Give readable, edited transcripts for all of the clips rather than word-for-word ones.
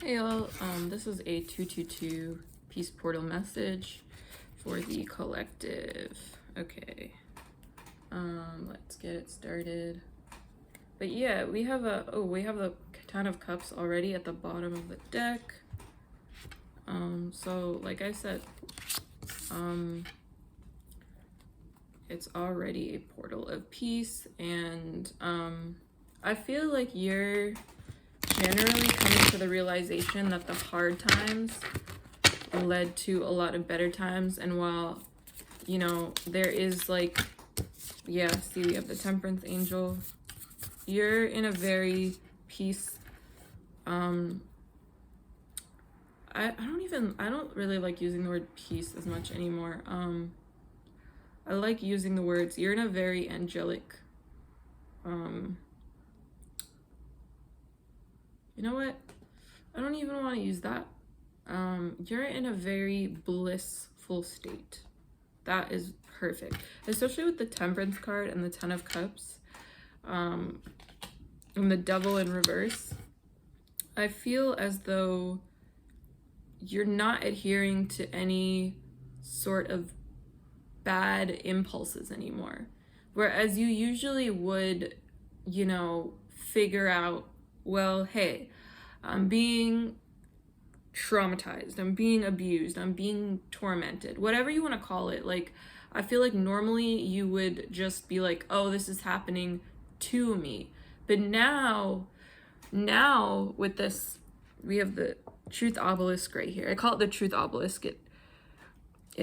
Hey y'all, this is a 222 peace portal message for the collective. Okay, let's get it started. But yeah, we have the Ten of Cups already at the bottom of the deck. So like I said, it's already a portal of peace, and I feel like you're generally coming to the realization that the hard times led to a lot of better times. And while, you know, there is like, yeah, see, we have the Temperance Angel. You're in a very peace, I don't really like using the word peace as much anymore. I like using the words, you're in a very angelic, you know what? I don't even want to use that. You're in a very blissful state. That is perfect, especially with the Temperance card and the Ten of Cups, and the Devil in reverse. I feel as though you're not adhering to any sort of bad impulses anymore, whereas you usually would, you know, figure out, well, hey, I'm being traumatized, I'm being abused, I'm being tormented, whatever you want to call it. Like, I feel like normally you would just be like, oh, this is happening to me. But now with this, we have the Truth Obelisk right here. I call it the Truth Obelisk. It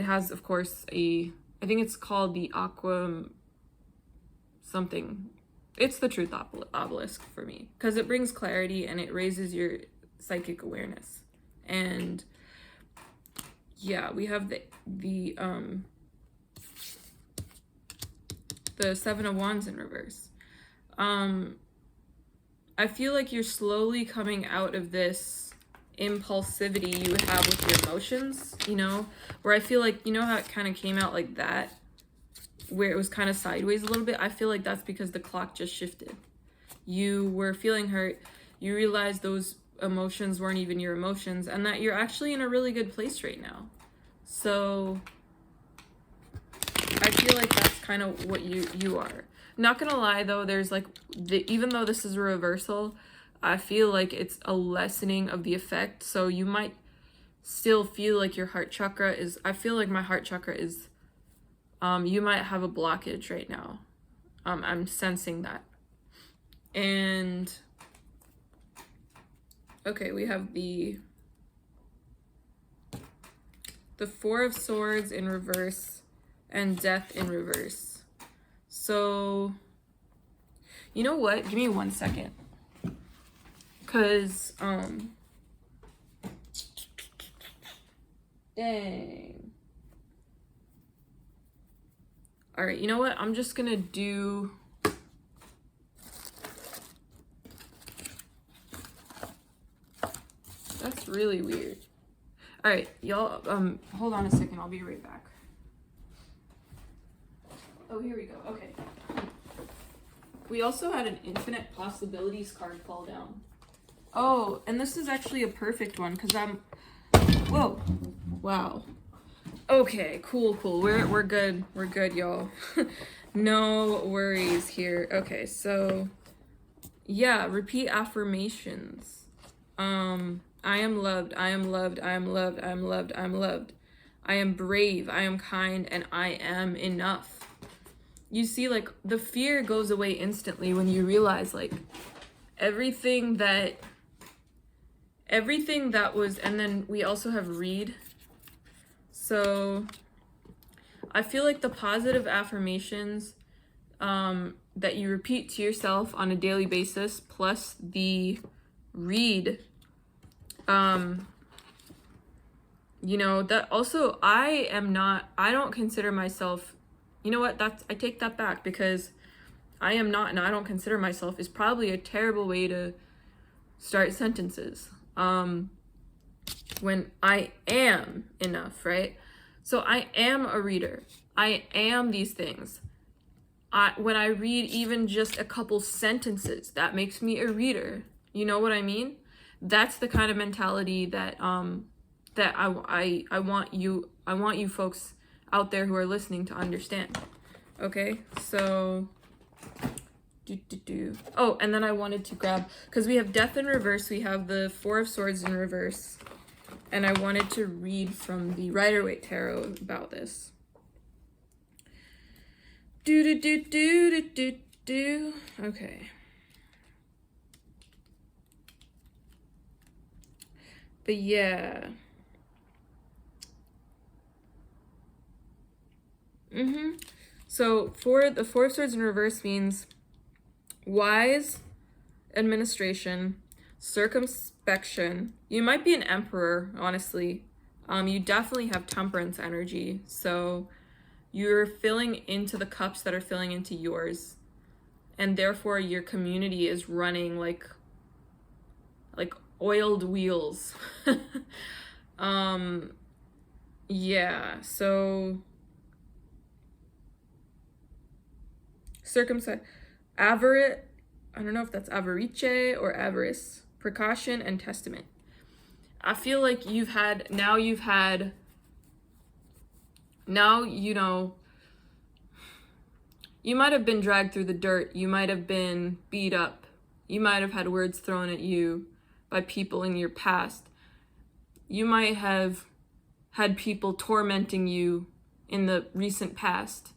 has, of course, I think it's called the Aqua something. It's the Truth Obelisk for me, because it brings clarity and it raises your psychic awareness. And yeah, we have the Seven of Wands in reverse. I feel like you're slowly coming out of this impulsivity you have with your emotions, you know, where I feel like, you know how it kind of came out like that, where it was kind of sideways a little bit. I feel like that's because the clock just shifted. You were feeling hurt, you realized those emotions weren't even your emotions, and that you're actually in a really good place right now. So I feel like that's kind of what you are. Not gonna lie though, there's like, even though this is a reversal, I feel like it's a lessening of the effect. So you might still feel like your heart chakra is, I feel like my heart chakra is, you might have a blockage right now. I'm sensing that. And okay, we have the Four of Swords in reverse and Death in reverse. So, you know what? Give me 1 second. Cause, dang. All right, you know what? I'm just gonna do, that's really weird. All right, y'all, hold on a second. I'll be right back. Oh, here we go. Okay. We also had an Infinite Possibilities card fall down. Oh, and this is actually a perfect one because whoa, wow. Okay, cool. We're good. We're good, y'all. No worries here. Okay, so yeah, repeat affirmations. I am loved, I am loved, I am loved, I am loved, I am loved. I am brave, I am kind, and I am enough. You see, like, the fear goes away instantly when you realize, like, everything that was, and then we also have read. So I feel like the positive affirmations that you repeat to yourself on a daily basis, plus the read, you know, that also, I don't consider myself, you know what, I take that back, because I am not, and I don't consider myself is probably a terrible way to start sentences. When I am enough, right? So I am a reader. I am these things. When I read even just a couple sentences, that makes me a reader. You know what I mean? That's the kind of mentality that that I want you folks out there who are listening to understand. Okay, so oh, and then I wanted to grab, because we have Death in reverse, we have the Four of Swords in reverse, and I wanted to read from the Rider-Waite Tarot about this. Okay. But yeah. So for the Four of Swords in reverse means wise administration, circumspection. You might be an emperor, honestly. You definitely have temperance energy. So you're filling into the cups that are filling into yours. And therefore your community is running like oiled wheels. Yeah, so I don't know if that's avarice or avarice, precaution and testament. I feel like you might have been dragged through the dirt, you might have been beat up, you might have had words thrown at you by people in your past, you might have had people tormenting you in the recent past.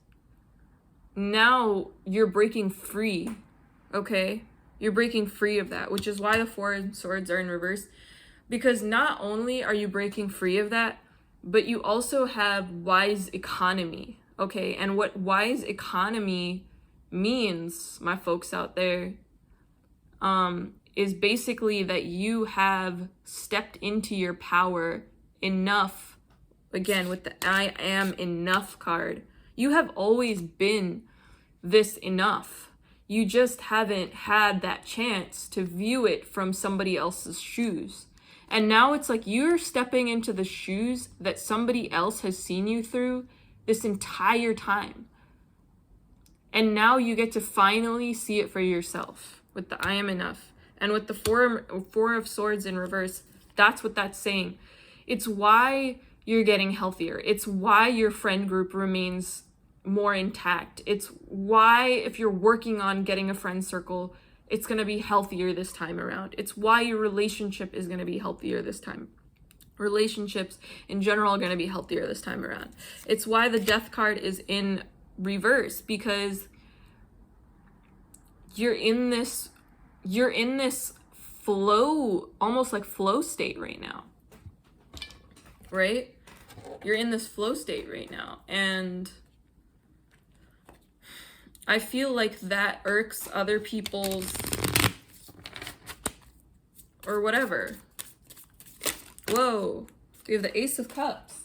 Now you're breaking free, okay? You're breaking free of that, which is why the Four of Swords are in reverse. Because not only are you breaking free of that, but you also have wise economy, okay? And what wise economy means, my folks out there, is basically that you have stepped into your power enough. Again, with the I am enough card, you have always been this enough. You just haven't had that chance to view it from somebody else's shoes. And now it's like you're stepping into the shoes that somebody else has seen you through this entire time. And now you get to finally see it for yourself with the I am enough. And with the Four of Swords in reverse, that's what that's saying. It's why you're getting healthier. It's why your friend group remains more intact. It's why if you're working on getting a friend circle, it's going to be healthier this time around. It's why your relationship is going to be healthier this time. Relationships in general are going to be healthier this time around. It's why the Death card is in reverse, because you're in this flow, almost like flow state right now. Right? You're in this flow state right now. And I feel like that irks other people's or whatever. Whoa. We have the Ace of Cups.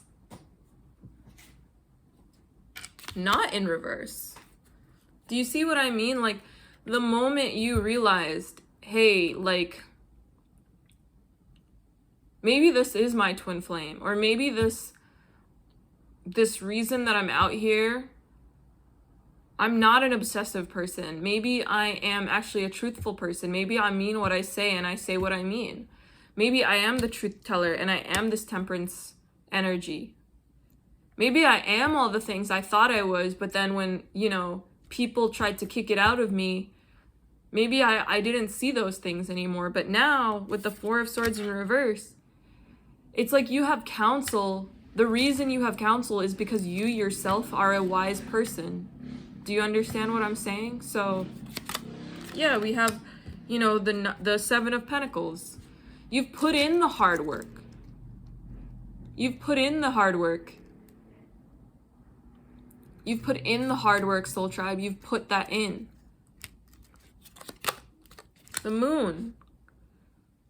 Not in reverse. Do you see what I mean? Like, the moment you realized, hey, like, maybe this is my twin flame, or maybe this reason that I'm out here, I'm not an obsessive person. Maybe I am actually a truthful person. Maybe I mean what I say and I say what I mean. Maybe I am the truth teller and I am this temperance energy. Maybe I am all the things I thought I was, but then when, people tried to kick it out of me, maybe I didn't see those things anymore. But now, with the Four of Swords in reverse, it's like you have counsel. The reason you have counsel is because you yourself are a wise person. Do you understand what I'm saying? So, yeah, we have, the Seven of Pentacles. You've put in the hard work. You've put in the hard work. You've put in the hard work, Soul Tribe. You've put that in. The Moon.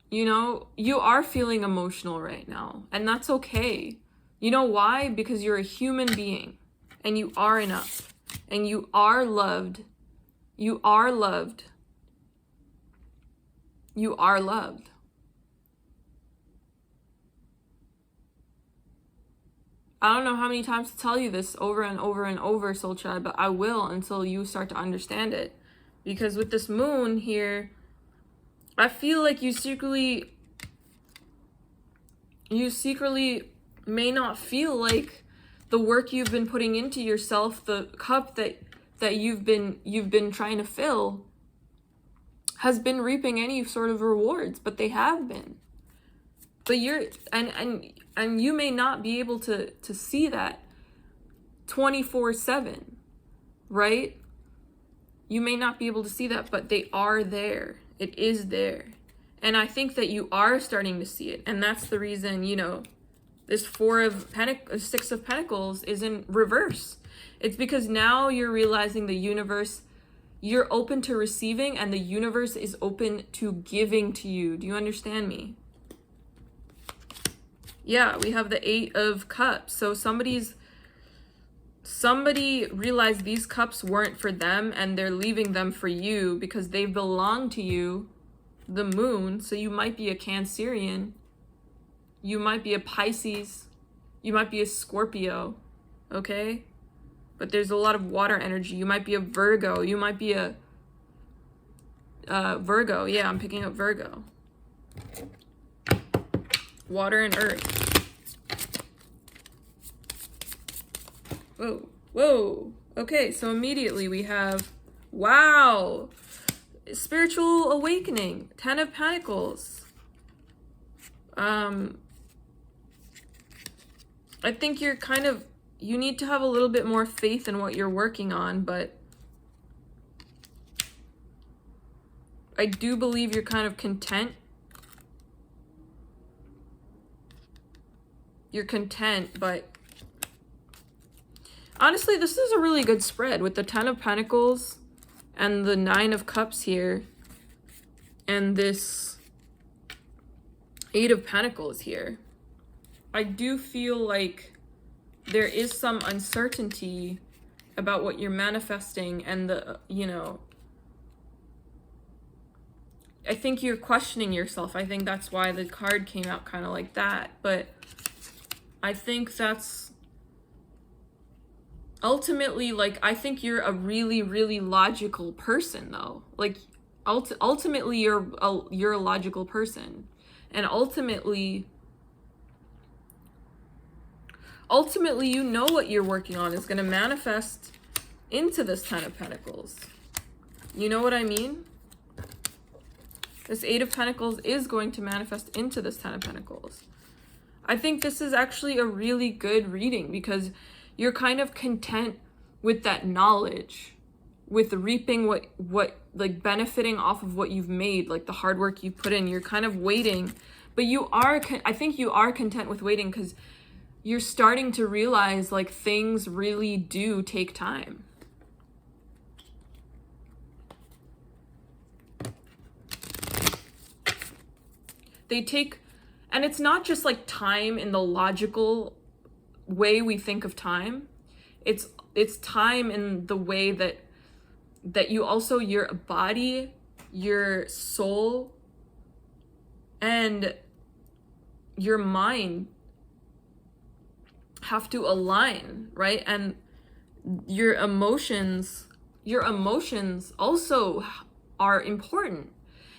You are feeling emotional right now, and that's okay. You know why? Because you're a human being, and you are enough, and you are loved. You are loved. You are loved. I don't know how many times to tell you this over and over and over, Soul Tribe, but I will until you start to understand it. Because with this Moon here, I feel like you secretly you secretly may not feel like the work you've been putting into yourself, the cup that you've been trying to fill, has been reaping any sort of rewards, but they have been. But you're and you may not be able to see that 24/7, right? You may not be able to see that, but they are there. It is there. And I think that you are starting to see it. And that's the reason, you know, this Six of Pentacles is in reverse. It's because now you're realizing the universe, you're open to receiving, and the universe is open to giving to you. Do you understand me? Yeah, we have the Eight of Cups. So somebody realized these cups weren't for them, and they're leaving them for you because they belong to you, the moon. So you might be a Cancerian, you might be a Pisces, you might be a Scorpio, okay? But there's a lot of water energy. You might be a Virgo, you might be a Virgo. Yeah, I'm picking up Virgo. Water and earth. Whoa, whoa. Okay, so immediately we have, wow, spiritual awakening, 10 of Pentacles. I think you're you need to have a little bit more faith in what you're working on, but I do believe you're kind of content. You're content, but honestly, this is a really good spread with the 10 of Pentacles and the 9 of Cups here and this 8 of Pentacles here. I do feel like there is some uncertainty about what you're manifesting, and I think you're questioning yourself. I think that's why the card came out kind of like that, but I think that's ultimately, like, I think you're a really, really logical person, though. Like, ultimately, you're a logical person, and ultimately, you know what you're working on is going to manifest into this 10 of Pentacles. You know what I mean? This 8 of Pentacles is going to manifest into this 10 of Pentacles. I think this is actually a really good reading because you're kind of content with that knowledge, with reaping what like benefiting off of what you've made, like the hard work you put in. You're kind of waiting, but I think you are content with waiting because you're starting to realize like things really do take time. They take, and it's not just like time in the logical way we think of time. It's time in the way that you also, your body, your soul, and your mind have to align, right? And your emotions also are important.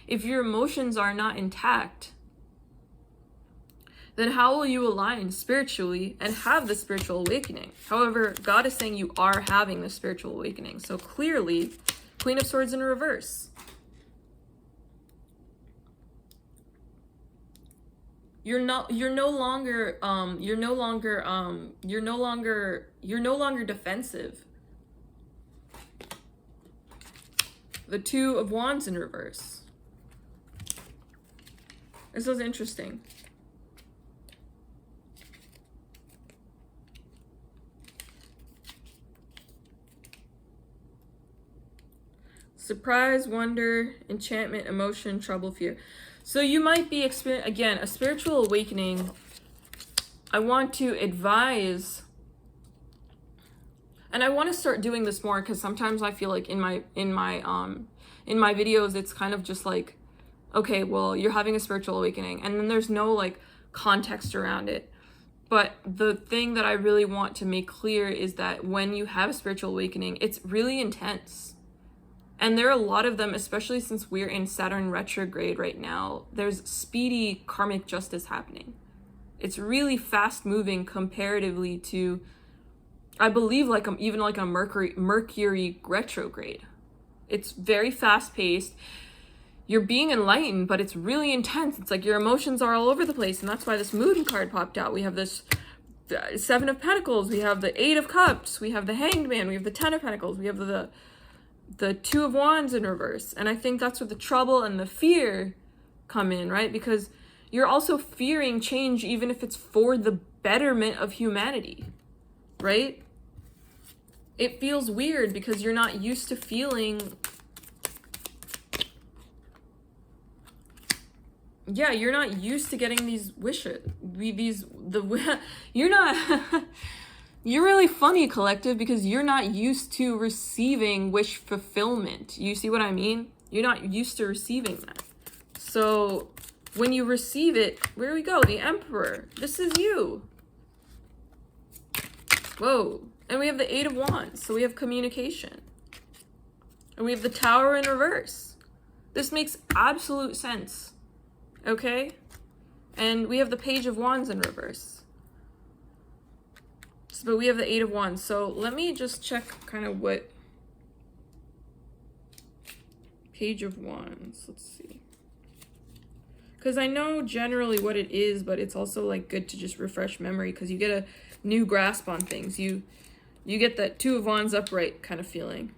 If your emotions are not intact, then how will you align spiritually and have the spiritual awakening? However, God is saying you are having the spiritual awakening. So clearly, Queen of Swords in reverse. You're no longer defensive. The Two of Wands in reverse. This is interesting. Surprise, wonder, enchantment, emotion, trouble, fear. So you might be experiencing, again, a spiritual awakening. I want to advise, and I want to start doing this more because sometimes I feel like in my videos it's kind of just like, okay, well, you're having a spiritual awakening, and then there's no like context around it. But the thing that I really want to make clear is that when you have a spiritual awakening, it's really intense. And there are a lot of them, especially since we're in Saturn retrograde right now. There's speedy karmic justice happening. It's really fast moving comparatively to, I believe, like even like a Mercury retrograde. It's very fast paced. You're being enlightened, but it's really intense. It's like your emotions are all over the place, and that's why this Moon card popped out. We have this Seven of Pentacles, we have the Eight of Cups, we have the Hanged Man, we have the Ten of Pentacles, we have the Two of Wands in reverse. And I think that's where the trouble and the fear come in, right? Because you're also fearing change, even if it's for the betterment of humanity, right? It feels weird because you're not used to feeling, yeah, you're not used to getting these wishes. You're not, you're really funny, collective, because you're not used to receiving wish fulfillment. You see what I mean? You're not used to receiving that. So when you receive it, where do we go? The Emperor. This is you. Whoa. And we have the Eight of Wands. So we have communication. And we have the Tower in reverse. This makes absolute sense. Okay? And we have the Page of Wands in reverse. But we have the Eight of Wands. So let me just check kind of what Page of Wands. Let's see. Because I know generally what it is, but it's also like good to just refresh memory because you get a new grasp on things. You get that Two of Wands upright kind of feeling.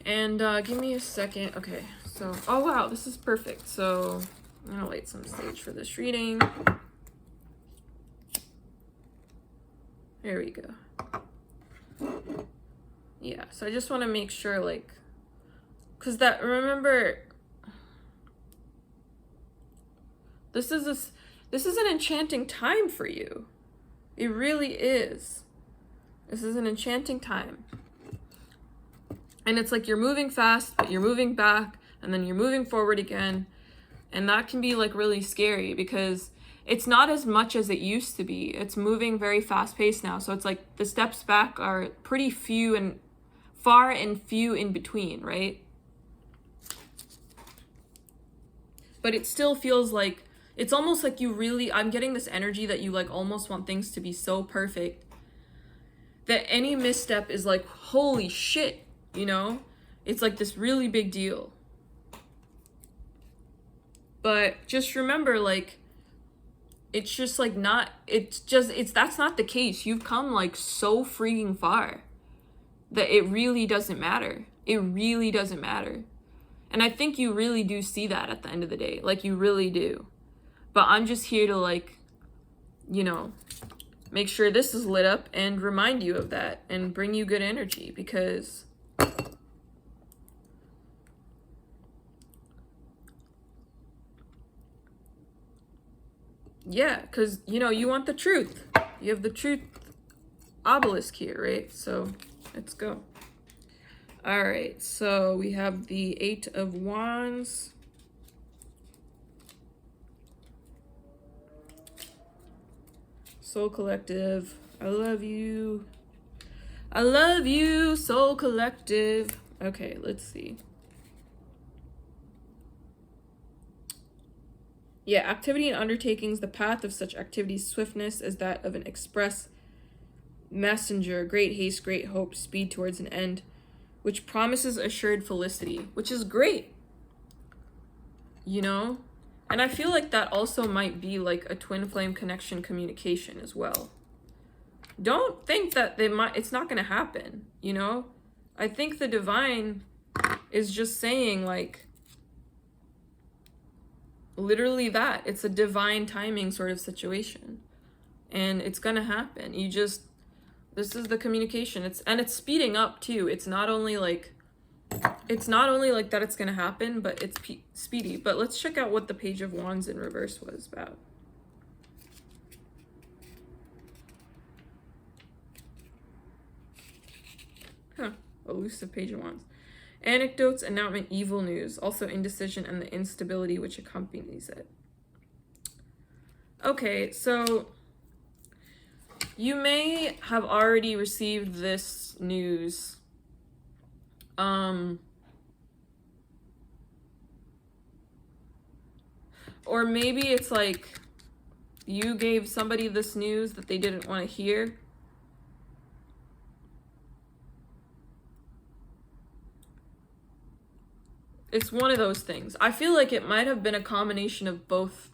And give me a second. Okay, so, oh wow, this is perfect. So I'm gonna light some sage for this reading. There we go. Yeah, so I just want to make sure, like, because that, remember, this is an enchanting time for you. It really is. This is an enchanting time. And it's like you're moving fast, but you're moving back, and then you're moving forward again. And that can be like really scary because it's not as much as it used to be. It's moving very fast paced now. So it's like the steps back are pretty few and far and few in between, right? But it still feels like, it's almost like you really, I'm getting this energy that you like almost want things to be so perfect that any misstep is like, holy shit, you know? It's like this really big deal. But just remember, like, it's just like not, that's not the case. You've come like so freaking far that it really doesn't matter. It really doesn't matter. And I think you really do see that at the end of the day. Like, you really do. But I'm just here to, like, you know, make sure this is lit up and remind you of that and bring you good energy because yeah, because, you know, you want the truth. You have the truth obelisk here, right? So let's go. All right, so we have the Eight of Wands. Soul Collective, I love you. I love you, Soul Collective. Okay, let's see. Yeah, activity and undertakings, the path of such activities' swiftness as that of an express messenger, great haste, great hope, speed towards an end, which promises assured felicity, which is great, you know? And I feel like that also might be like a twin flame connection communication as well. Don't think that it's not going to happen, you know? I think the divine is just saying, like, literally that. It's a divine timing sort of situation. And it's going to happen. This is the communication. It's speeding up too. It's not only like that it's going to happen, but it's speedy. But let's check out what the Page of Wands in reverse was about. Huh. Elusive Page of Wands. Anecdotes, announcement, evil news. Also indecision and the instability which accompanies it. Okay, so you may have already received this news. Or maybe it's like you gave somebody this news that they didn't want to hear. It's one of those things. I feel like it might have been a combination of both.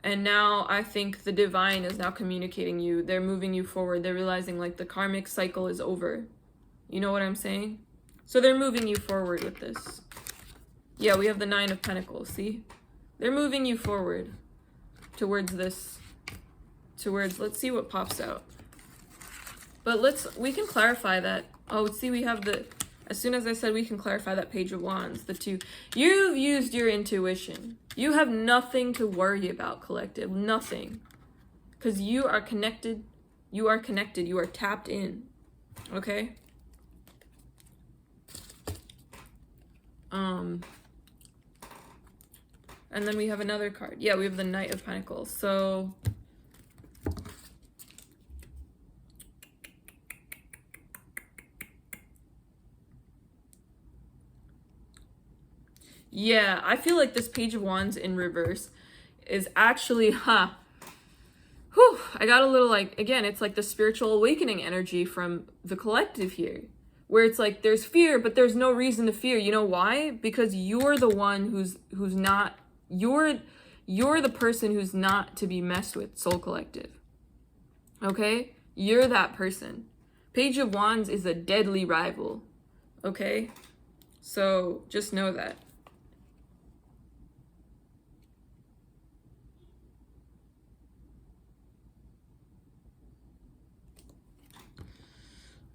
And now I think the divine is now communicating you. They're moving you forward. They're realizing like the karmic cycle is over. You know what I'm saying? So they're moving you forward with this. Yeah, we have the 9 of Pentacles, see? They're moving you forward towards this. Let's see what pops out. But we can clarify that. Oh, see, we have as soon as I said we can clarify that Page of Wands, the 2. You've used your intuition. You have nothing to worry about, collective. Nothing. Because you are connected. You are connected. You are tapped in. Okay? And then we have another card. Yeah, we have the Knight of Pentacles. So yeah, I feel like this Page of Wands in reverse is actually, I got a little like, again, it's like the spiritual awakening energy from the collective here. Where it's like there's fear, but there's no reason to fear. You know why? Because you're the one who's not, you're the person who's not to be messed with, Soul Collective. Okay? You're that person. Page of Wands is a deadly rival. Okay? So just know that.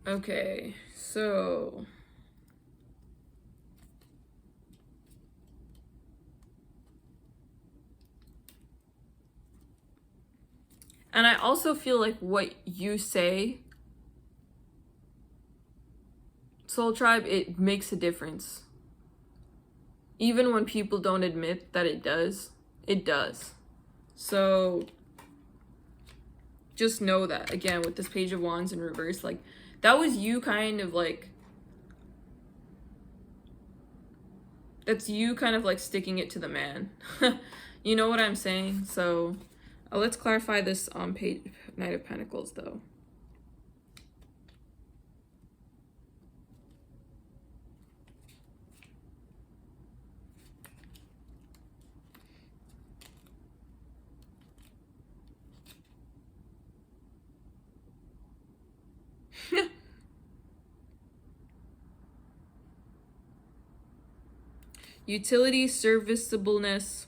Okay, so and I also feel like what you say, Soul Tribe, it makes a difference. Even when people don't admit that it does, it does. So just know that, again, with this Page of Wands in reverse, like, that was you kind of like, that's you kind of like sticking it to the man. You know what I'm saying? So let's clarify this on Knight of Pentacles, though. Utility, serviceableness.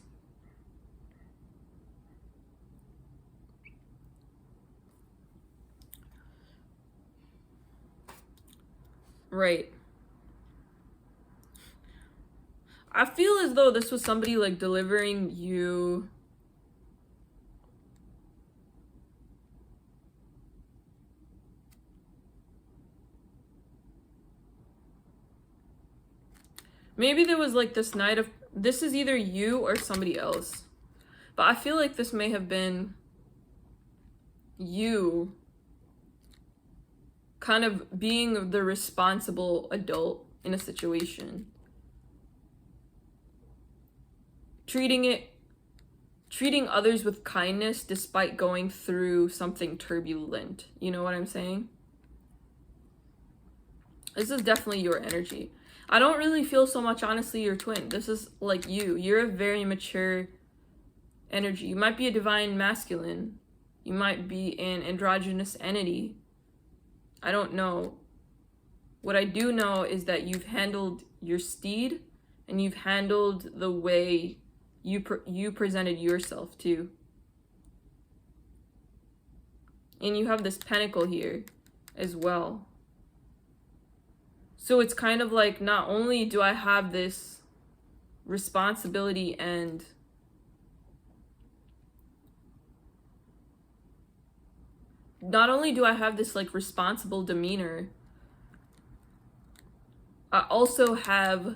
Right. I feel as though this was somebody like delivering you maybe there was like this this is either you or somebody else. But I feel like this may have been you kind of being the responsible adult in a situation. Treating others with kindness despite going through something turbulent. You know what I'm saying? This is definitely your energy. I don't really feel so much, honestly, your twin. This is like you. You're a very mature energy. You might be a divine masculine. You might be an androgynous entity. I don't know. What I do know is that you've handled your steed and you've handled the way you presented yourself too. And you have this pentacle here as well. So it's kind of like, not only do I have this responsibility and not only do I have this like responsible demeanor, I also have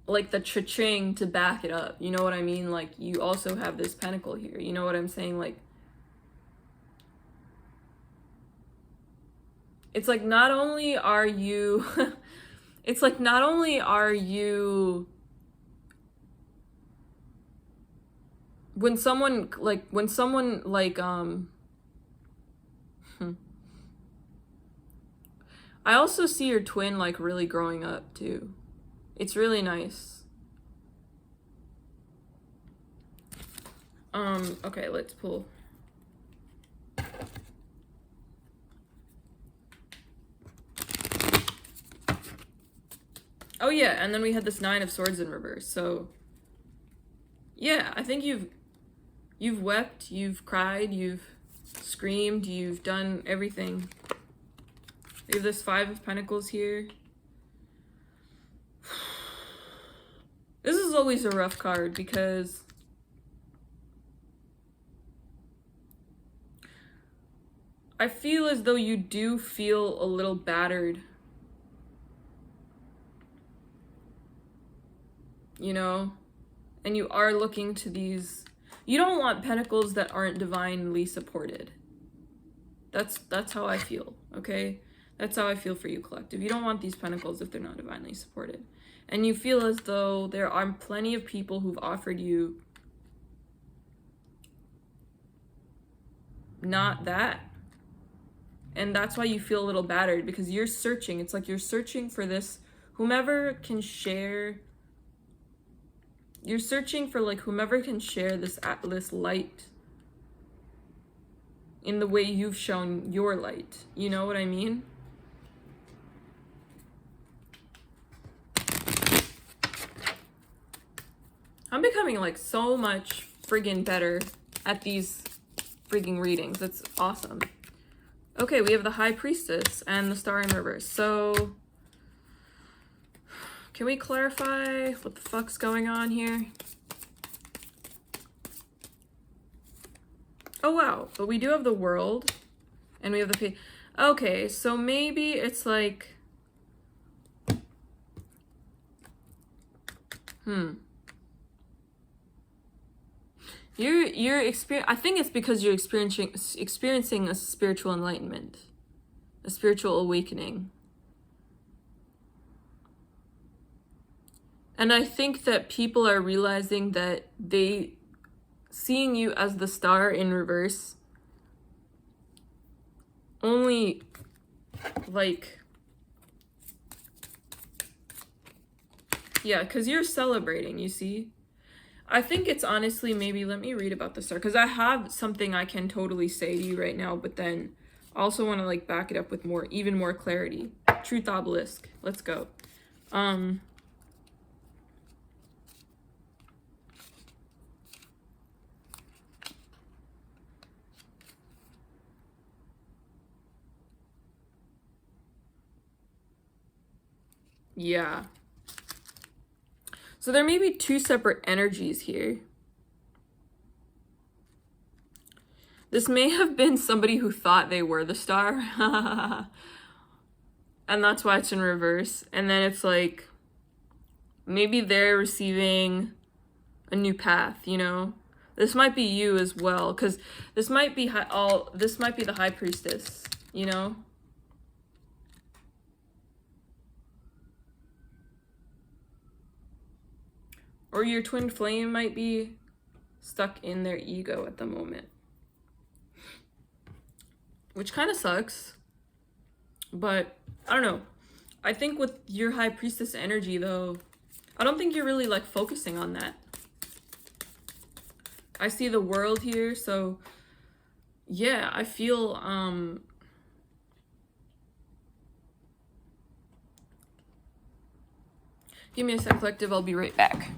like the cha-ching to back it up. You know what I mean? Like, you also have this pentacle here. You know what I'm saying? Like, it's like not only are you it's like not only are you, when someone like I also see your twin like really growing up too. It's really nice. Okay, let's pull. Oh yeah, and then we had this 9 of Swords in reverse. So yeah, I think you've wept, you've cried, you've screamed, you've done everything. We have this 5 of Pentacles here. This is always a rough card because I feel as though you do feel a little battered. You know? And you are looking to these... You don't want pentacles that aren't divinely supported. That's how I feel, okay? That's how I feel for you, collective. You don't want these pentacles if they're not divinely supported. And you feel as though there are plenty of people who've offered you not that. And that's why you feel a little battered, because you're searching. It's like you're searching for this, whomever can share. You're searching for like whomever can share this light in the way you've shown your light. You know what I mean? I'm becoming like so much friggin' better at these friggin' readings. It's awesome. Okay, we have the High Priestess and the Star in reverse. So, can we clarify what the fuck's going on here? Oh wow, but we do have the World, and we have the... Okay, so maybe it's like... You're I think it's because you're experiencing a spiritual enlightenment, a spiritual awakening. And I think that people are realizing that seeing you as the Star in reverse only like, yeah, because you're celebrating, you see? I think it's honestly, maybe, let me read about the Star, because I have something I can totally say to you right now, but then I also want to like back it up with even more clarity. Truth Obelisk, let's go. Yeah. So there may be 2 separate energies here. This may have been somebody who thought they were the Star. And that's why it's in reverse. And then it's like, maybe they're receiving a new path, you know? This might be you as well, because this might be the High Priestess, you know? Or your twin flame might be stuck in their ego at the moment. Which kind of sucks. But, I don't know. I think with your High Priestess energy, though, I don't think you're really, like, focusing on that. I see the World here, so... Yeah, I feel, Give me a sec, collective. I'll be right back.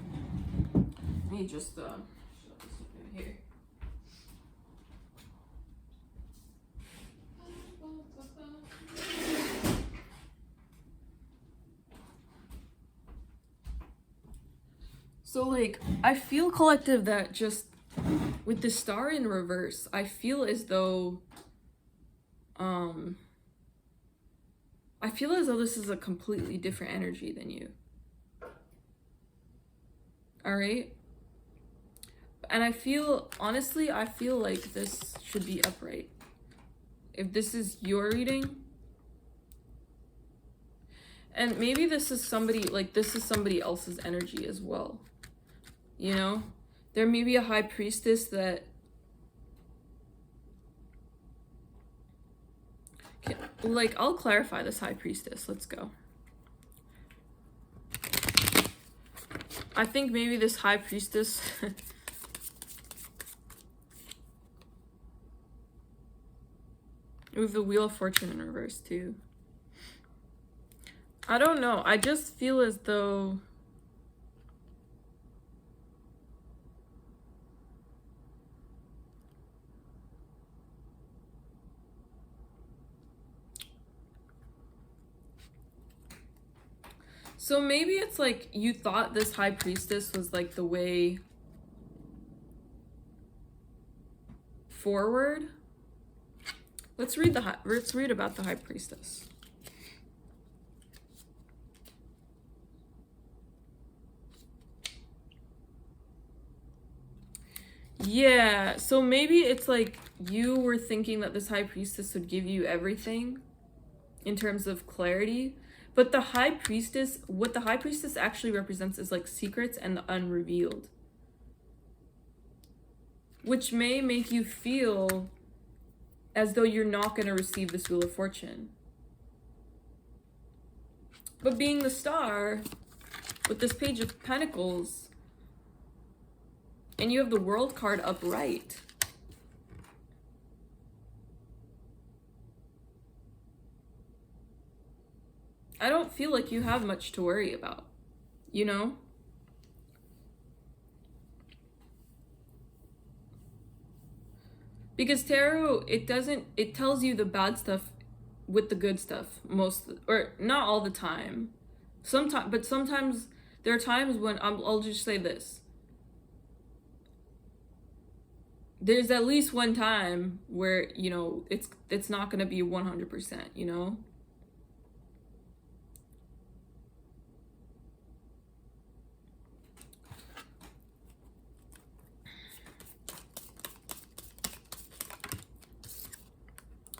Let me just, shut this in here. So, like, I feel, collective, that just with the Star in reverse, I feel as though I feel as though this is a completely different energy than you. All right? And I feel, honestly, I feel like this should be upright. If this is your reading, and maybe this is somebody, like, this is somebody else's energy as well. You know? There may be a high priestess that, like, I'll clarify this high priestess. Let's go. I think maybe this high priestess with the Wheel of Fortune in reverse too. I don't know. I just feel as though so maybe it's like you thought this high priestess was like the way forward. Let's read about the high priestess. Yeah, so maybe it's like you were thinking that this high priestess would give you everything in terms of clarity. But the high priestess, what the high priestess actually represents is like secrets and the unrevealed. Which may make you feel as though you're not going to receive this Wheel of Fortune. But being the Star, with this Page of Pentacles, and you have the World card upright, I don't feel like you have much to worry about, you know? Because tarot, it tells you the bad stuff with the good stuff or not all the time. But sometimes there are times when I'll just say this. There's at least one time where, you know, it's not going to be 100%, you know?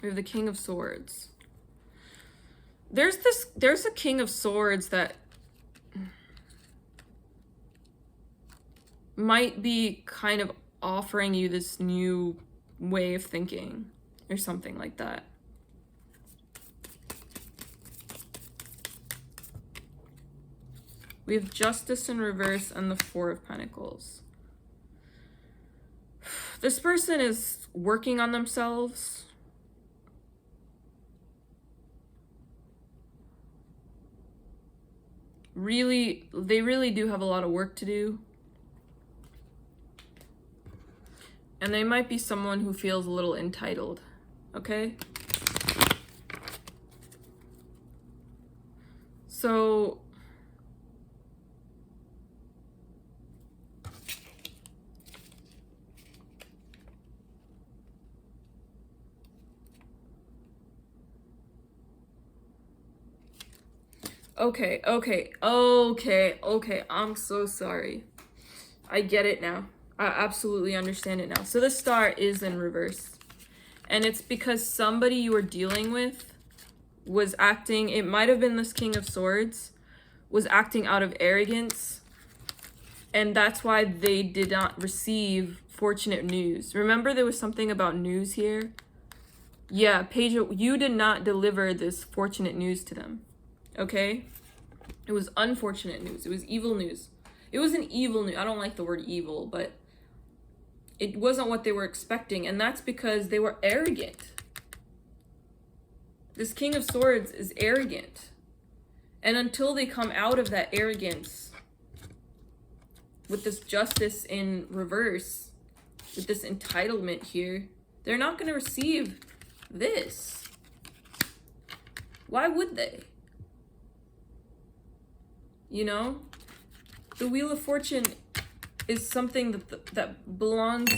We have the King of Swords. There's a King of Swords that might be kind of offering you this new way of thinking or something like that. We have Justice in reverse and the Four of Pentacles. This person is working on themselves. They really do have a lot of work to do. And they might be someone who feels a little entitled, okay? So okay, I'm so sorry. I get it now. I absolutely understand it now. So the Star is in reverse. And it's because somebody you were dealing with was acting, it might have been this King of Swords, was acting out of arrogance. And that's why they did not receive fortunate news. Remember there was something about news here? Yeah, Page, you did not deliver this fortunate news to them. Okay? It was unfortunate news. It was evil news. It was an evil news. I don't like the word evil, but it wasn't what they were expecting, and that's because they were arrogant. This King of Swords is arrogant. And until they come out of that arrogance with this Justice in reverse, with this entitlement here, they're not going to receive this. Why would they? You know? The Wheel of Fortune is something that belongs...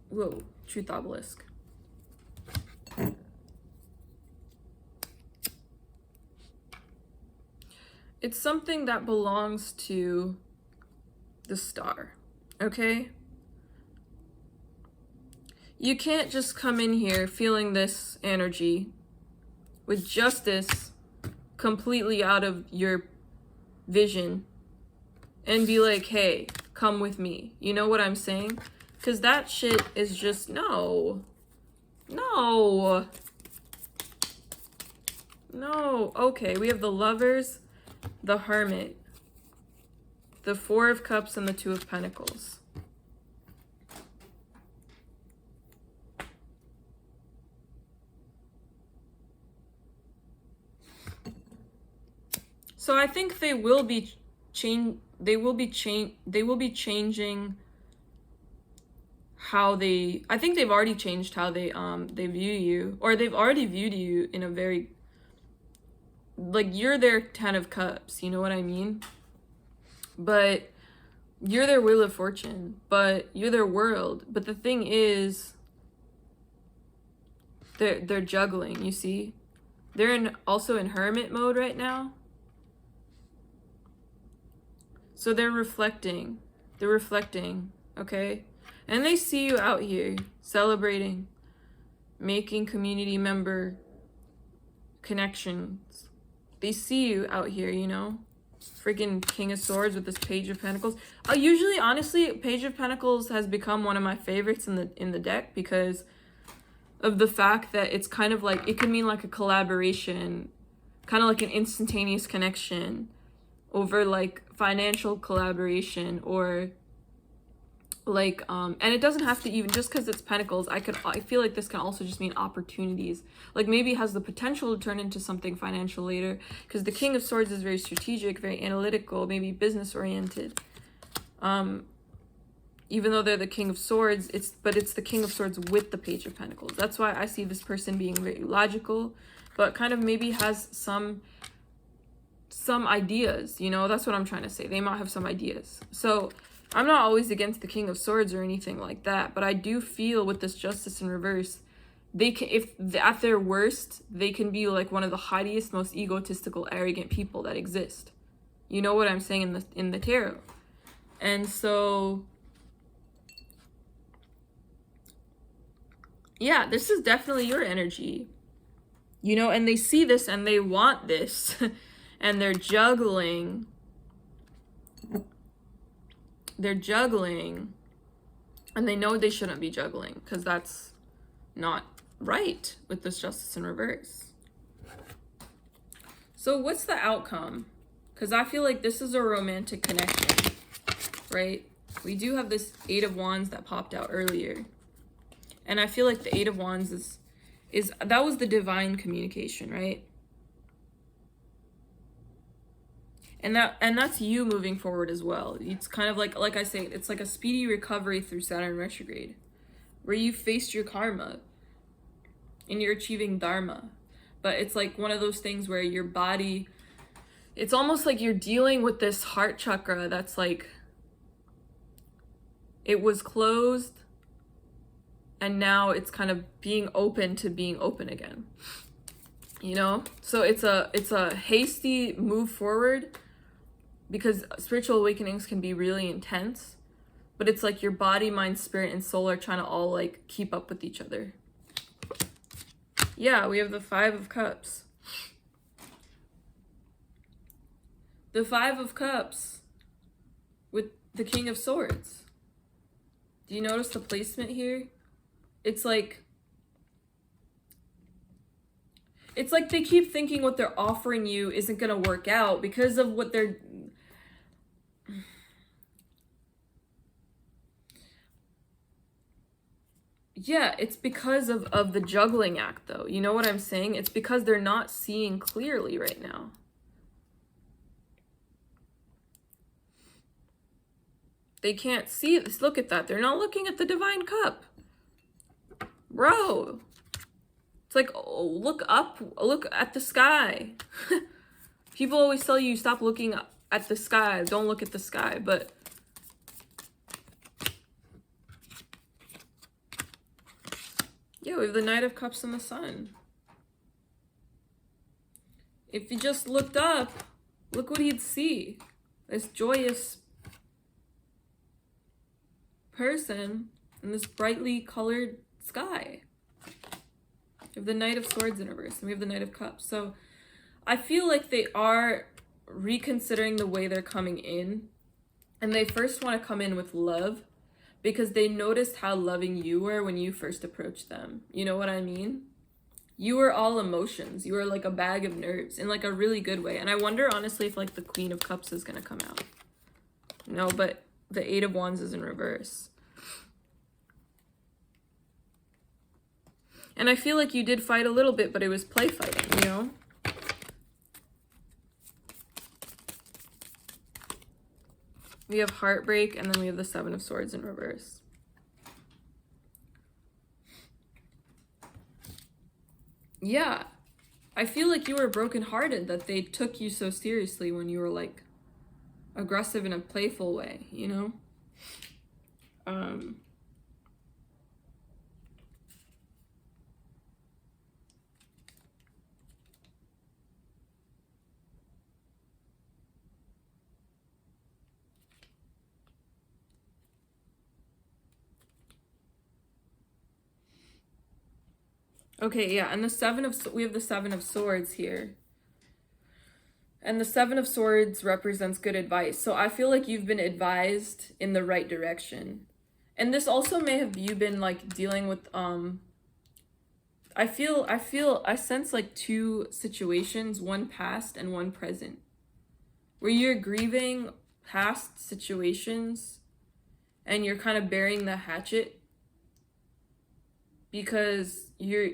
Whoa, Truth Obelisk. It's something that belongs to the star, okay? You can't just come in here feeling this energy with justice completely out of your vision and be like, hey, come with me. You know what I'm saying? Because that shit is just, no. No. No. Okay, we have the Lovers, the Hermit, the Four of Cups, and the Two of Pentacles. So I think they will be changing how they, I think they've already changed how they view you, or they've already viewed you in a very, like, you're their 10 of Cups, you know what I mean? But you're their Wheel of Fortune, but you're their world. But the thing is, they're juggling, you see? They're also in hermit mode right now. So they're reflecting, okay? And they see you out here celebrating, making community member connections. They see you out here, you know? Freaking King of Swords with this Page of Pentacles. Usually, honestly, Page of Pentacles has become one of my favorites in the deck because of the fact that it's kind of like, it could mean like a collaboration, kind of like an instantaneous connection over like financial collaboration, or like and it doesn't have to even, just because it's pentacles, I feel like this can also just mean opportunities, like maybe it has the potential to turn into something financial later, because the King of Swords is very strategic, very analytical, maybe business oriented, even though they're the King of Swords, it's the King of Swords with the Page of Pentacles. That's why I see this person being very logical, but kind of maybe has some ideas, you know? That's what I'm trying to say. They might have some ideas. So I'm not always against the King of Swords or anything like that, but I do feel with this Justice in reverse, they can, if at their worst, they can be like one of the haughtiest, most egotistical, arrogant people that exist. You know what I'm saying in the tarot. And so yeah, this is definitely your energy. You know, and they see this and they want this. And they're juggling. They're juggling. And they know they shouldn't be juggling, because that's not right with this Justice in reverse. So what's the outcome? Because I feel like this is a romantic connection, right? We do have this Eight of Wands that popped out earlier. And I feel like the Eight of Wands is that was the divine communication, right? And that's you moving forward as well. It's kind of like I say, it's like a speedy recovery through Saturn retrograde, where you faced your karma and you're achieving dharma. But it's like one of those things where your body, it's almost like you're dealing with this heart chakra that's like, it was closed and now it's kind of being open to being open again, you know? So it's a hasty move forward, because spiritual awakenings can be really intense, but it's like your body, mind, spirit, and soul are trying to all like keep up with each other. Yeah, we have the Five of Cups. The Five of Cups with the King of Swords. Do you notice the placement here? It's like they keep thinking what they're offering you isn't gonna work out because of what they're... Yeah, it's because of the juggling act, though. You know what I'm saying? It's because they're not seeing clearly right now. They can't see this. Look at that. They're not looking at the Divine Cup. Bro. It's like, oh, look up. Look at the sky. People always tell you, stop looking at the sky. Don't look at the sky. But yeah, we have the Knight of Cups and the Sun. If you just looked up, look what he'd see. This joyous person in this brightly colored sky. We have the Knight of Swords in reverse, and we have the Knight of Cups. So I feel like they are reconsidering the way they're coming in. And they first want to come in with love because they noticed how loving you were when you first approached them. You know what I mean? You were all emotions. You were like a bag of nerves in like a really good way. And I wonder honestly if like the Queen of Cups is going to come out. No, but the Eight of Wands is in reverse. And I feel like you did fight a little bit, but it was play fighting, you know? We have heartbreak, and then we have the Seven of Swords in reverse. Yeah, I feel like you were brokenhearted that they took you so seriously when you were like aggressive in a playful way, you know? Okay, yeah, and we have the Seven of Swords here. And the Seven of Swords represents good advice. So I feel like you've been advised in the right direction. And this also may have you been like dealing with I sense like two situations, one past and one present, where you're grieving past situations and you're kind of burying the hatchet because you're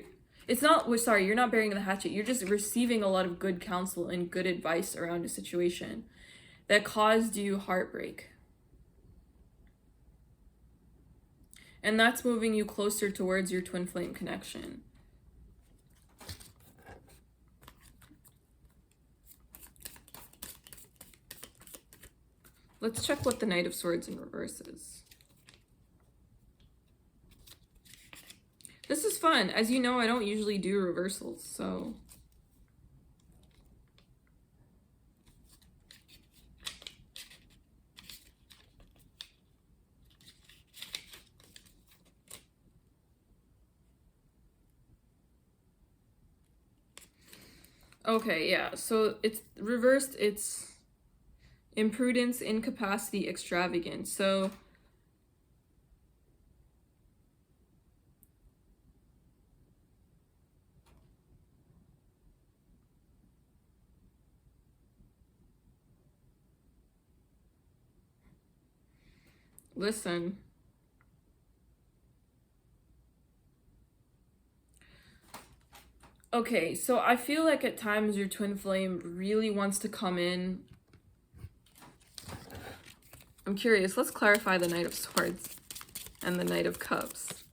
not burying the hatchet. You're just receiving a lot of good counsel and good advice around a situation that caused you heartbreak. And that's moving you closer towards your twin flame connection. Let's check what the Knight of Swords in reverse is. This is fun. As you know, I don't usually do reversals, so... Okay, yeah, so it's reversed, it's imprudence, incapacity, extravagance. So listen. Okay, so I feel like at times your twin flame really wants to come in. I'm curious. Let's clarify the Knight of Swords and the Knight of Cups.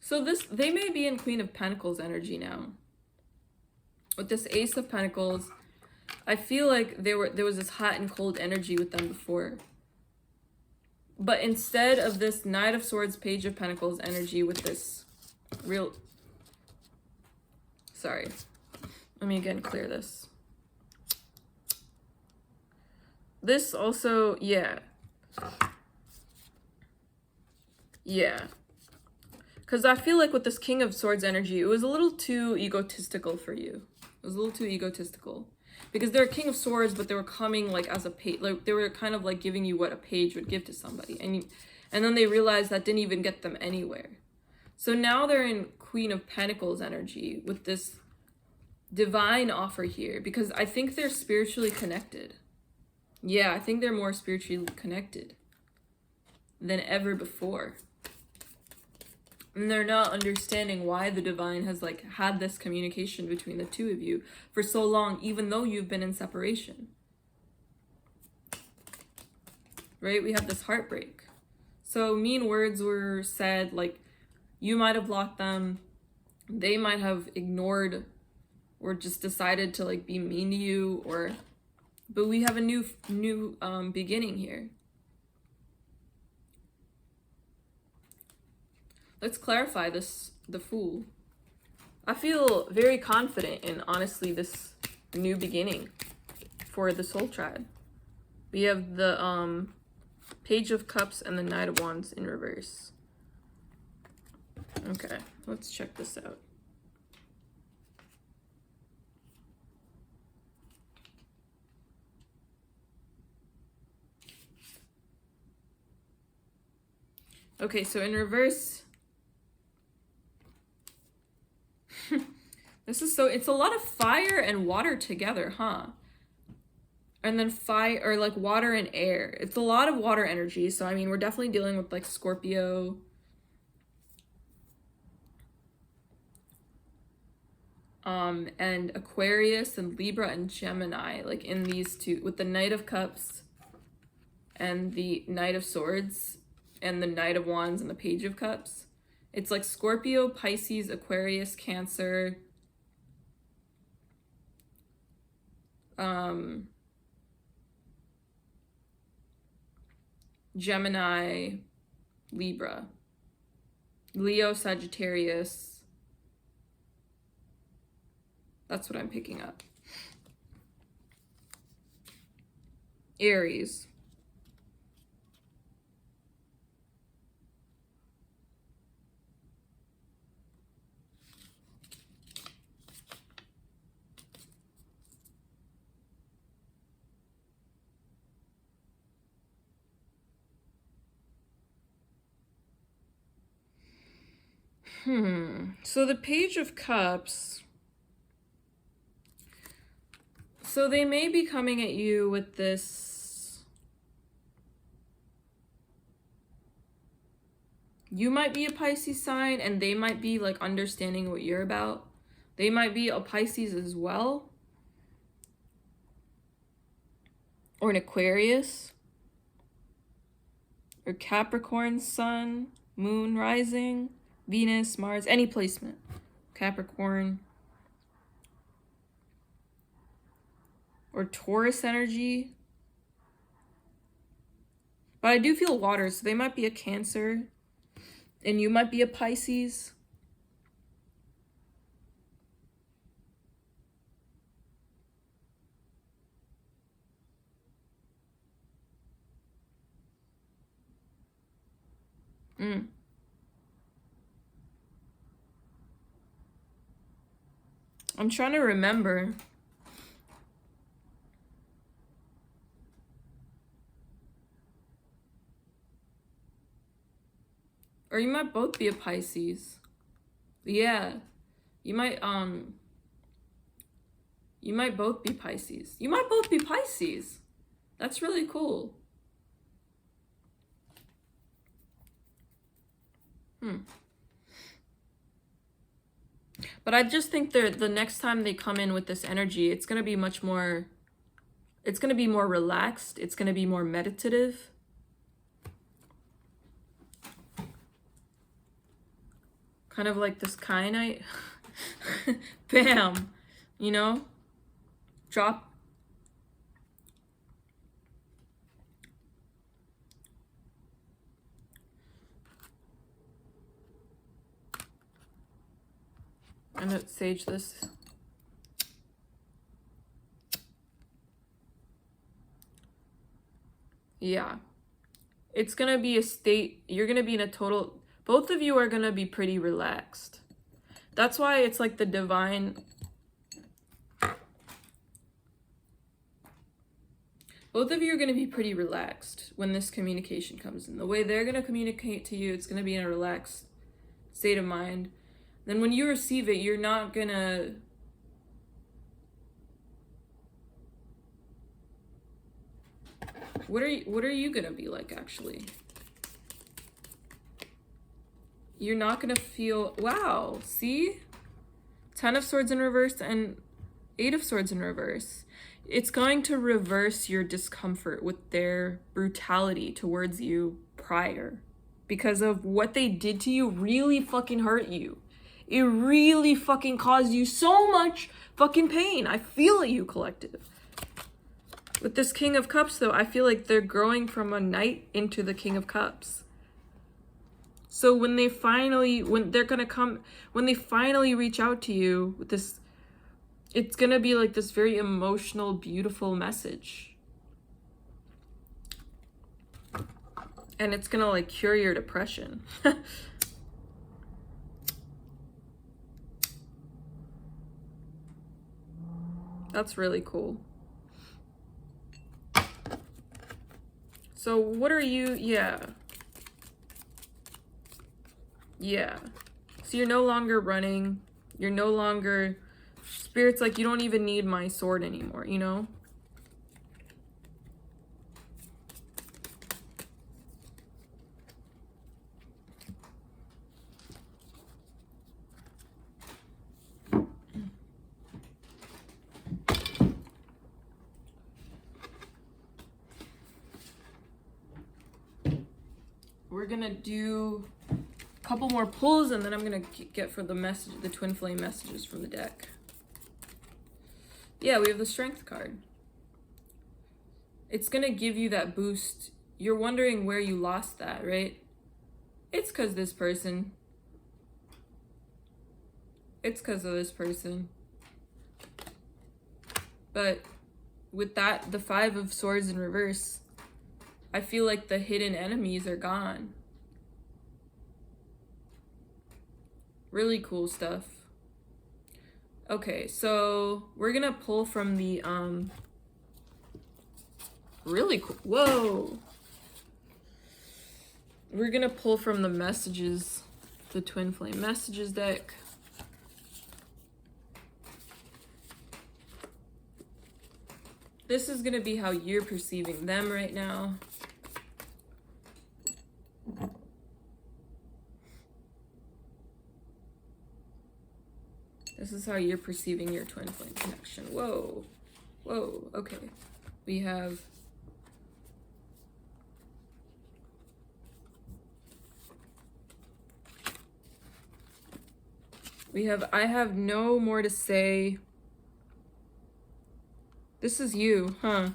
So they may be in Queen of Pentacles energy now. With this Ace of Pentacles, I feel like there was this hot and cold energy with them before. But instead of this Knight of Swords, Page of Pentacles energy with this real... Sorry. Let me again clear this. This also, yeah. Yeah. Because I feel like with this King of Swords energy, it was a little too egotistical for you. It was a little too egotistical. Because they're a King of Swords, but they were coming like as a page. Like they were kind of like giving you what a page would give to somebody. And then they realized that didn't even get them anywhere. So now they're in Queen of Pentacles energy with this divine offer here. Because I think they're spiritually connected. Yeah, I think they're more spiritually connected than ever before. And they're not understanding why the divine has like had this communication between the two of you for so long, even though you've been in separation. Right? We have this heartbreak. So mean words were said, like you might have blocked them, they might have ignored or just decided to like be mean to you, or but we have a new beginning here. Let's clarify this, the Fool. I feel very confident in, honestly, this new beginning for the Soul Tribe. We have the Page of Cups and the Knight of Wands in reverse. Okay, let's check this out. Okay, so in reverse, this is so, it's a lot of fire and water together, huh? And then fire, or like water and air. It's a lot of water energy. So, I mean, we're definitely dealing with like Scorpio. And Aquarius and Libra and Gemini, like in these two, with the Knight of Cups and the Knight of Swords and the Knight of Wands and the Page of Cups. It's like Scorpio, Pisces, Aquarius, Cancer, Gemini, Libra, Leo, Sagittarius. That's what I'm picking up. Aries. So the Page of Cups. So they may be coming at you with this. You might be a Pisces sign and they might be like understanding what you're about. They might be a Pisces as well. Or an Aquarius. Or Capricorn, Sun, Moon, Rising, Venus, Mars, any placement. Capricorn. Or Taurus energy. But I do feel water, so they might be a Cancer. And you might be a Pisces. I'm trying to remember. Or you might both be a Pisces. Yeah. You might both be Pisces. You might both be Pisces. That's really cool. But I just think the next time they come in with this energy, it's going to be much more, it's going to be more relaxed. It's going to be more meditative. Kind of like this kyanite. Bam. You know? Drop. I'm gonna sage this. Yeah. It's gonna be a state, you're gonna be in a total, both of you are gonna be pretty relaxed. That's why it's like the divine. Both of you are gonna be pretty relaxed when this communication comes in. The way they're gonna communicate to you, it's gonna be in a relaxed state of mind. Then when you receive it, you're not gonna what are you gonna be like, actually? You're not gonna feel, wow, see? 10 of Swords in reverse and 8 of Swords in reverse. It's going to reverse your discomfort with their brutality towards you prior. Because of what they did to you really fucking hurt you. It really fucking caused you so much fucking pain. I feel it, you collective. With this King of Cups, though, I feel like they're growing from a Knight into the King of Cups. So when they finally reach out to you with this, it's gonna be like this very emotional, beautiful message. And it's gonna like cure your depression. That's really cool. So what are you, yeah. So you're no longer running. You're no longer, Spirit's like, you don't even need my sword anymore, you know? We're gonna do a couple more pulls and then I'm gonna get for the message, the twin flame messages from the deck. Yeah, we have the Strength card. It's gonna give you that boost. You're wondering where you lost that, right? It's because this person. It's because of this person. But with that, the 5 of Swords in reverse, I feel like the hidden enemies are gone. Really cool stuff. Okay, so we're gonna pull from the, really cool, whoa. We're gonna pull from the messages, the Twin Flame messages deck. This is gonna be how you're perceiving them right now. This is how you're perceiving your twin flame connection. Whoa. Whoa. Okay. We have I have no more to say. This is you, huh?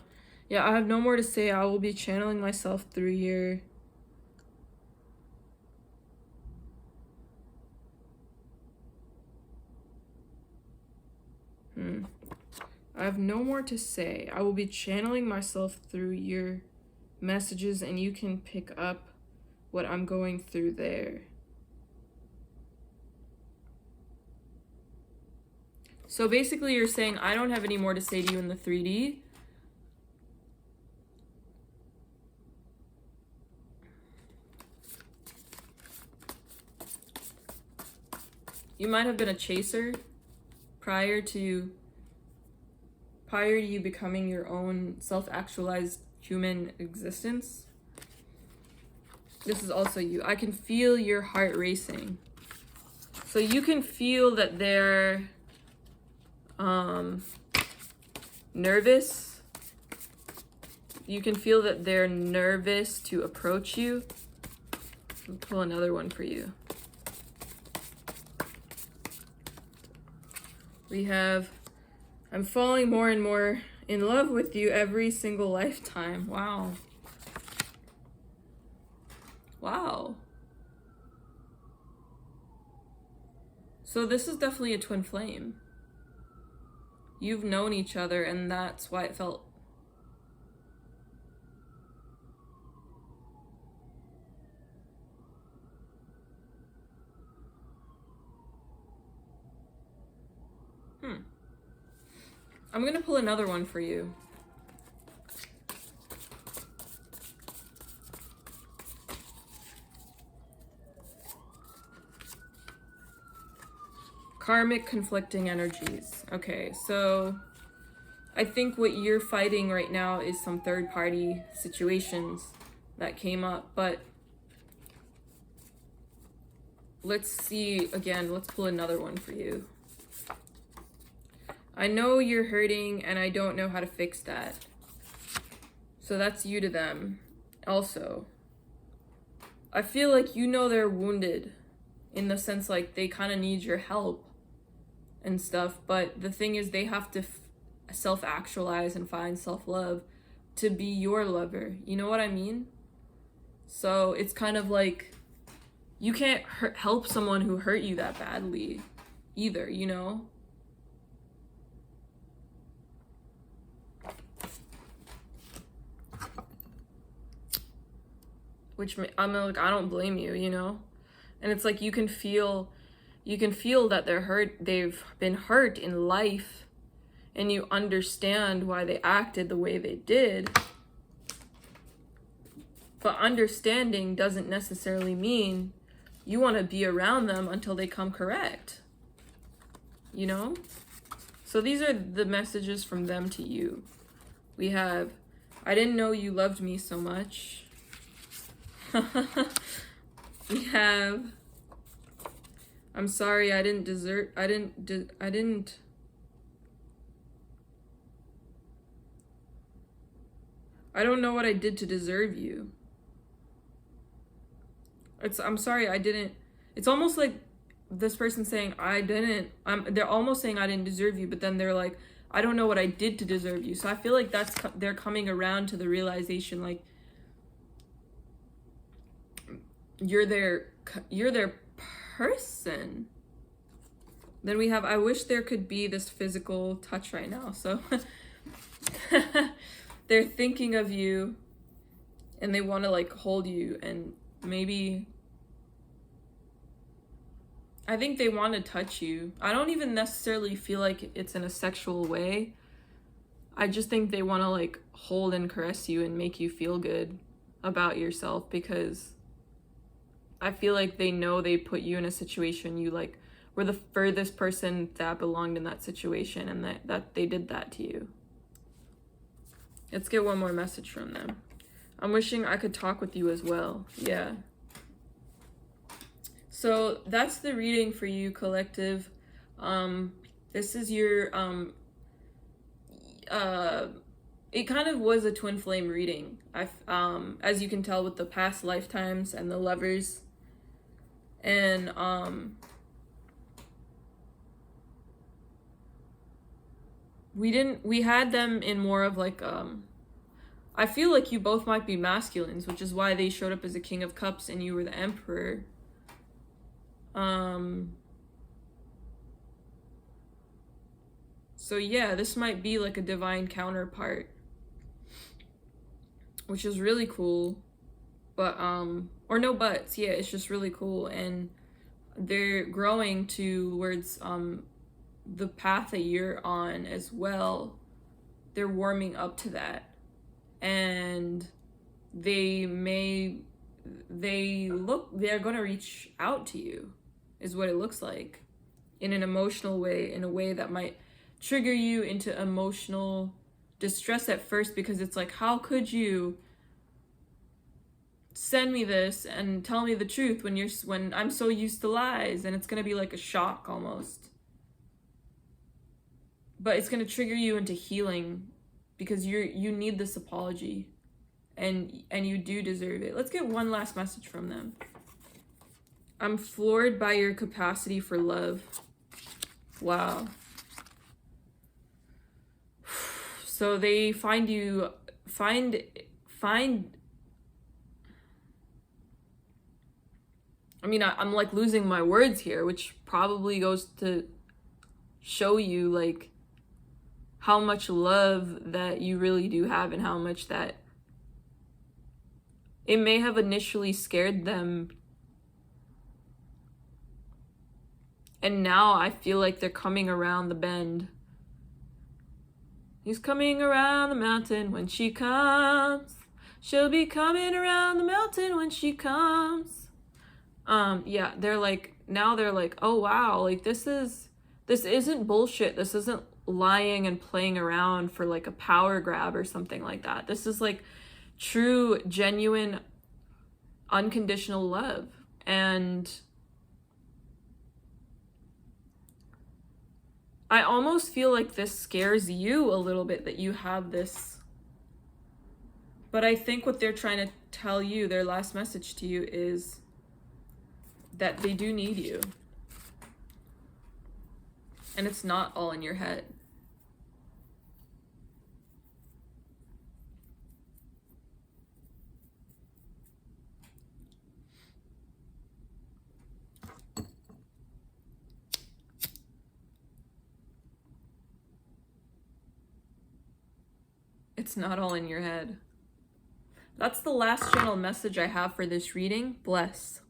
Yeah, I have no more to say. I will be channeling myself through your I have no more to say. I will be channeling myself through your messages and you can pick up what I'm going through there. So basically you're saying, I don't have any more to say to you in the 3D. You might have been a chaser prior to you becoming your own self-actualized human existence. This is also you. I can feel your heart racing. So you can feel that they're nervous. You can feel that they're nervous to approach you. I'll pull another one for you. We have, I'm falling more and more in love with you every single lifetime. Wow. Wow. So this is definitely a twin flame. You've known each other and that's why it felt. I'm gonna pull another one for you. Karmic conflicting energies. Okay, so I think what you're fighting right now is some third-party situations that came up, but let's see again. Let's pull another one for you. I know you're hurting and I don't know how to fix that. So that's you to them. Also, I feel like you know they're wounded in the sense like they kind of need your help and stuff. But the thing is, they have to self-actualize and find self-love to be your lover. You know what I mean? So it's kind of like you can't help someone who hurt you that badly either, you know? Which I'm like, I don't blame you, you know? And it's like you can feel that they're hurt, they've been hurt in life, and you understand why they acted the way they did. But understanding doesn't necessarily mean you want to be around them until they come correct. You know? So these are the messages from them to you. We have, I didn't know you loved me so much. We have, I'm sorry, I don't know what I did to deserve you. I'm sorry, I didn't. It's almost like this person saying, they're almost saying I didn't deserve you, but then they're like, I don't know what I did to deserve you. So I feel like they're coming around to the realization, like, you're their person. Then we have, I wish there could be this physical touch right now. So they're thinking of you and they want to like hold you, and maybe I think they want to touch you. I don't even necessarily feel like it's in a sexual way. I just think they want to like hold and caress you and make you feel good about yourself, because I feel like they know they put you in a situation you like were the furthest person that belonged in that situation, and that they did that to you. Let's get one more message from them. I'm wishing I could talk with you as well. Yeah. So that's the reading for you, collective. This is your it kind of was a twin flame reading. As you can tell with the past lifetimes and the lovers. And we had them in more of like I feel like you both might be masculines, which is why they showed up as a King of Cups and you were the Emperor. So yeah, this might be like a divine counterpart, which is really cool. But or no buts, yeah, it's just really cool. And they're growing towards the path that you're on as well. They're warming up to that, and they're gonna reach out to you, is what it looks like, in an emotional way, in a way that might trigger you into emotional distress at first, because it's like, how could you send me this and tell me the truth when I'm so used to lies? And it's gonna be like a shock almost, but it's gonna trigger you into healing, because you need this apology, and you do deserve it. Let's get one last message from them. I'm floored by your capacity for love. Wow. So they find I mean, I'm like losing my words here, which probably goes to show you like how much love that you really do have, and how much that it may have initially scared them. And now I feel like they're coming around the bend. He's coming around the mountain when she comes. She'll be coming around the mountain when she comes. Yeah, they're like, oh wow, like this isn't bullshit. This isn't lying and playing around for like a power grab or something like that. This is like true, genuine, unconditional love. And I almost feel like this scares you a little bit that you have this. But I think what they're trying to tell you, their last message to you, is that they do need you. And it's not all in your head. It's not all in your head. That's the last general message I have for this reading. Bless.